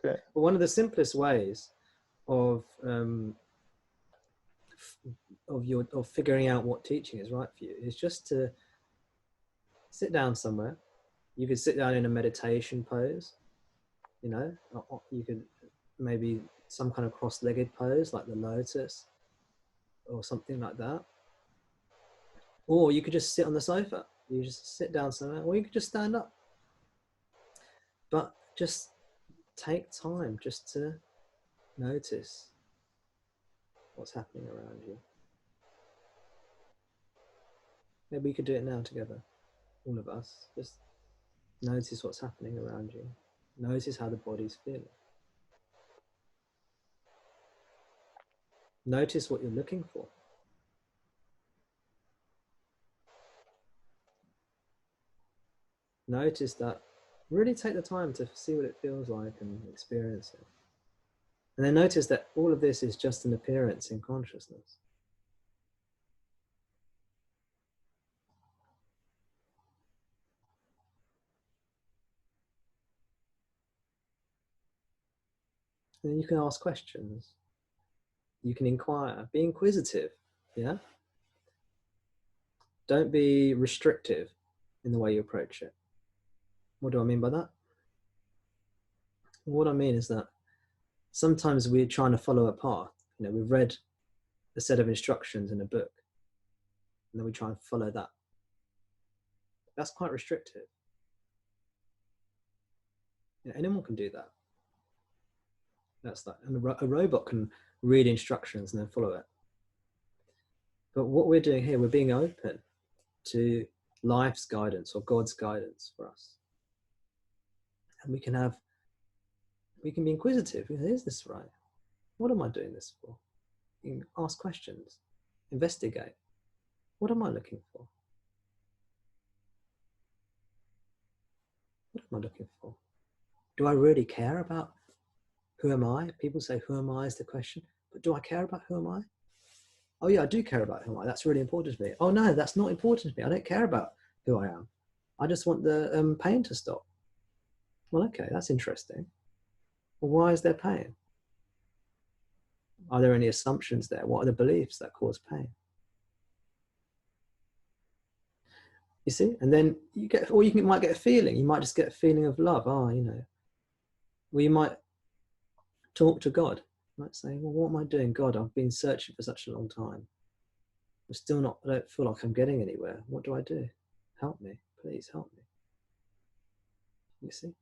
Okay. But one of the simplest ways of figuring out what teaching is right for you is just to sit down somewhere. You could sit down in a meditation pose, you know, you could maybe some kind of cross-legged pose like the lotus or something like that. Or you could just sit on the sofa. You just sit down somewhere, or you could just stand up. But just take time just to notice what's happening around you. Maybe we could do it now together, all of us. Just notice what's happening around you. Notice how the body's feeling. Notice what you're looking for. Notice that. Really take the time to see what it feels like and experience it. And then notice that all of this is just an appearance in consciousness. And then you can ask questions. You can inquire. Be inquisitive, yeah? Don't be restrictive in the way you approach it. What do I mean by that? What I mean is that sometimes we're trying to follow a path. You know, we've read a set of instructions in a book, and then we try and follow that. That's quite restrictive. You know, anyone can do that. That's like, and a robot can read instructions and then follow it. But what we're doing here, we're being open to life's guidance or God's guidance for us. And we can be inquisitive. Is this right? What am I doing this for? You can ask questions, investigate. What am I looking for? What am I looking for? Do I really care about who am I? People say, who am I is the question. But do I care about who am I? Oh yeah, I do care about who am I. That's really important to me. Oh no, that's not important to me. I don't care about who I am. I just want the pain to stop. Well, okay, that's interesting. Well, why is there pain? Are there any assumptions there? What are the beliefs that cause pain? You see? And then you get, or you might get a feeling. You might just get a feeling of love. Oh, you know. Well, you might talk to God. You might say, well, what am I doing? God, I've been searching for such a long time. I'm still not, I don't feel like I'm getting anywhere. What do I do? Help me. Please help me. You see?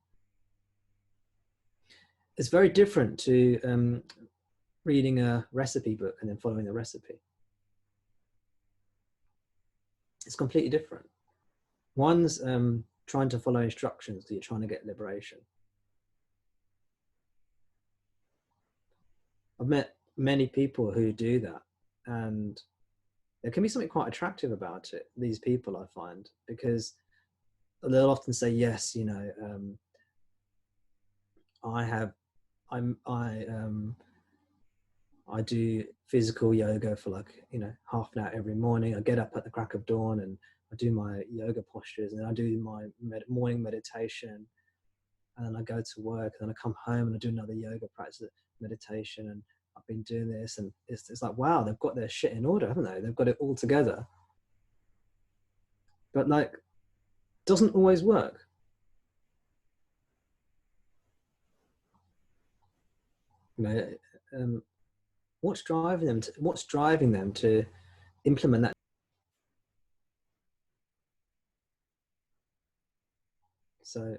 It's very different to reading a recipe book and then following the recipe. It's completely different. One's trying to follow instructions because you're trying to get liberation. I've met many people who do that, and there can be something quite attractive about it, these people, I find, because they'll often say, yes, you know, I do physical yoga for like, you know, half an hour every morning. I get up at the crack of dawn and I do my yoga postures, and then I do my morning meditation, and then I go to work, and then I come home and I do another yoga practice, meditation, and I've been doing this, and it's like, wow, they've got their shit in order, haven't they? They've got it all together. But like, doesn't always work. You know, what's driving them to implement that? So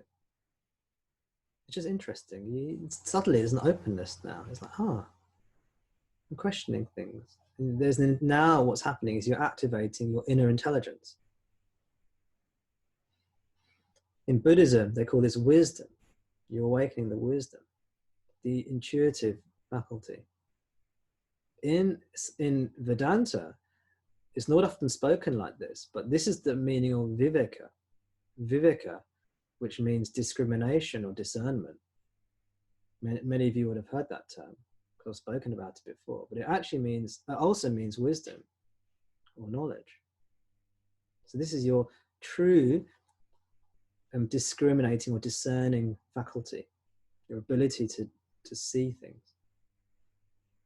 it's just interesting. Subtly, there's an openness now. It's like, I'm questioning things. And now what's happening is you're activating your inner intelligence. In Buddhism, they call this wisdom. You're awakening the wisdom, the intuitive faculty. In Vedanta, it's not often spoken like this, but this is the meaning of viveka. Viveka, which means discrimination or discernment. Many of you would have heard that term because I've spoken about it before, but it also means wisdom or knowledge. So this is your true discriminating or discerning faculty. your ability to see things.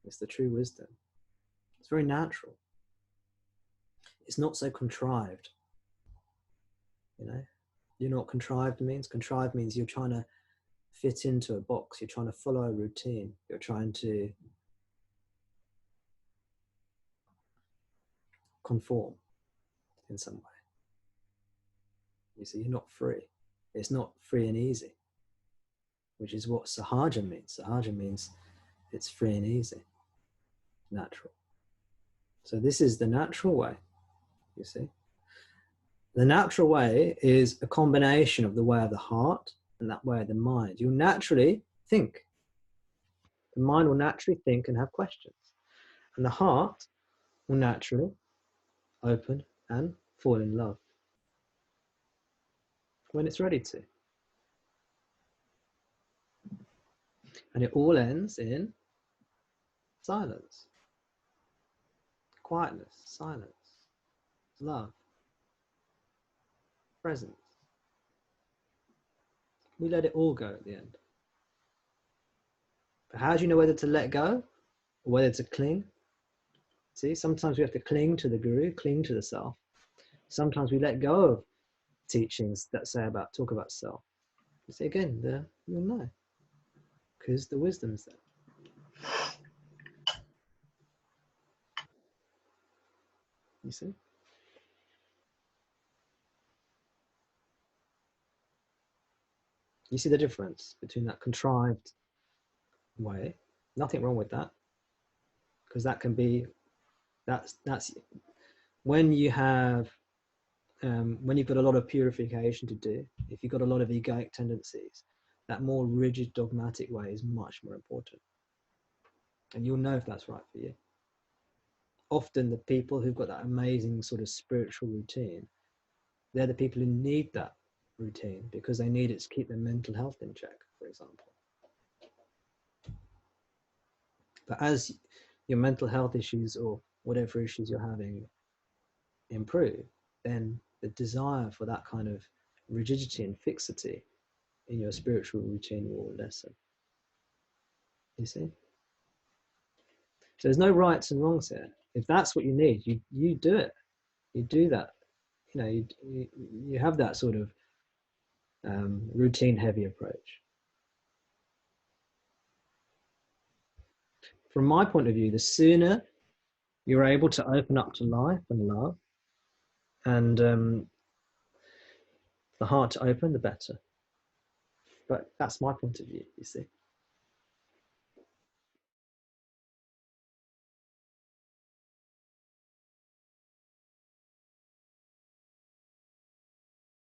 It's the true wisdom. It's very natural. It's not so contrived. You know, you know what contrived means? Contrived means you're trying to fit into a box. You're trying to follow a routine. You're trying to conform in some way. You see, you're not free. It's not free and easy, which is what sahaja means. Sahaja means it's free and easy, natural. So this is the natural way, you see. The natural way is a combination of the way of the heart and that way of the mind. You'll naturally think. The mind will naturally think and have questions. And the heart will naturally open and fall in love when it's ready to. And it all ends in silence, quietness, silence, love, presence. We let it all go at the end. But how do you know whether to let go or whether to cling? See, sometimes we have to cling to the guru, cling to the self. Sometimes we let go of teachings that talk about self. You see, again, you'll know because the wisdom's there. You see? You see the difference between that contrived way, nothing wrong with that, because that can be, that's when you have, when you've got a lot of purification to do, if you've got a lot of egoic tendencies, that more rigid dogmatic way is much more important. And you'll know if that's right for you. Often the people who've got that amazing sort of spiritual routine, they're the people who need that routine because they need it to keep their mental health in check, for example. But as your mental health issues or whatever issues you're having improve, then the desire for that kind of rigidity and fixity in your spiritual routine will lessen. You see? So there's no rights and wrongs here. If that's what you need, you do it. You do that. You know, you have that sort of routine-heavy approach. From my point of view, the sooner you're able to open up to life and love, and the heart to open, the better. But that's my point of view, you see.